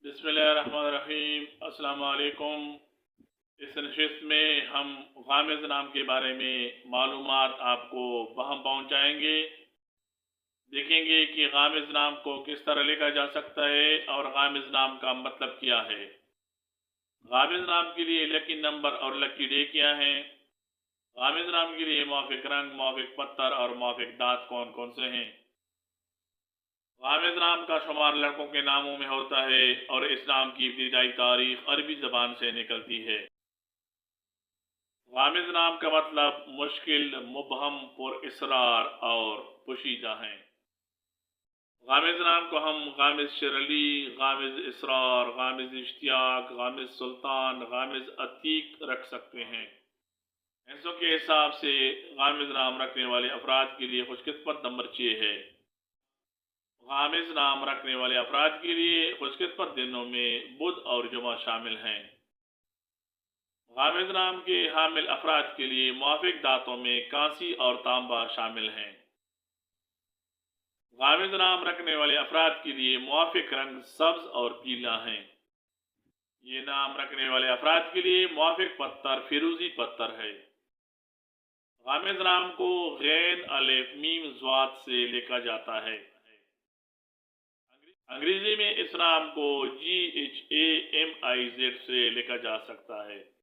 बिस्मिल्लाहिर्रहमानिर्रहीम। अस्सलाम वालेकुम। इस नशिस्त में हम गामिज़ नाम के बारे में मालूमात आपको वहाँ पहुँचाएंगे। देखेंगे कि गामिज़ नाम को किस तरह लिखा जा सकता है और गामिज़ नाम का मतलब क्या है। गामिज़ नाम के लिए लकी नंबर और लकी डे क्या है। गामिज़ नाम के लिए मुआफ़िक रंग, मुआफ़िक पत्थर और मुआफ़िक दाँत कौन कौन से हैं। गामिज़ नाम का शुमार लड़कों के नामों में होता है और इस नाम की इब्तिदाई तारीख अरबी ज़बान से निकलती है। गामिज़ नाम का मतलब मुश्किल, मुबहम, पुरइसरार और पोशीदा है। गामिज़ नाम को हम गामिज़ शरली, गामिज़ इसरार, गामिज़ इश्तियाक, गामिज़ सुल्तान, गामिज़ अतीक रख सकते हैं। हिस्सों के हिसाब से गामिज़ नाम रखने वाले अफराद के लिए खुशकिस्मत नंबर 6 है। गामिज़ नाम रखने वाले अफराद के लिए खुशकिस्मत दिनों में बुध और जुमा शामिल हैं। गामिज़ नाम के हामिल अफराद के लिए मुआफ़िक दांतों में कांसी और तांबा शामिल हैं। गामिज़ नाम रखने वाले अफराद के लिए मुआफ़िक रंग सब्ज और पीला है। ये नाम रखने वाले अफराद के लिए मुआफ़िक पत्थर फिरोज़ी पत्थर है। गामिज़ नाम को गैन, अलिफ, मीम, ज़्वाद से लिखा जाता है। अंग्रेजी में इस नाम को GHAMIZ से लिखा जा सकता है।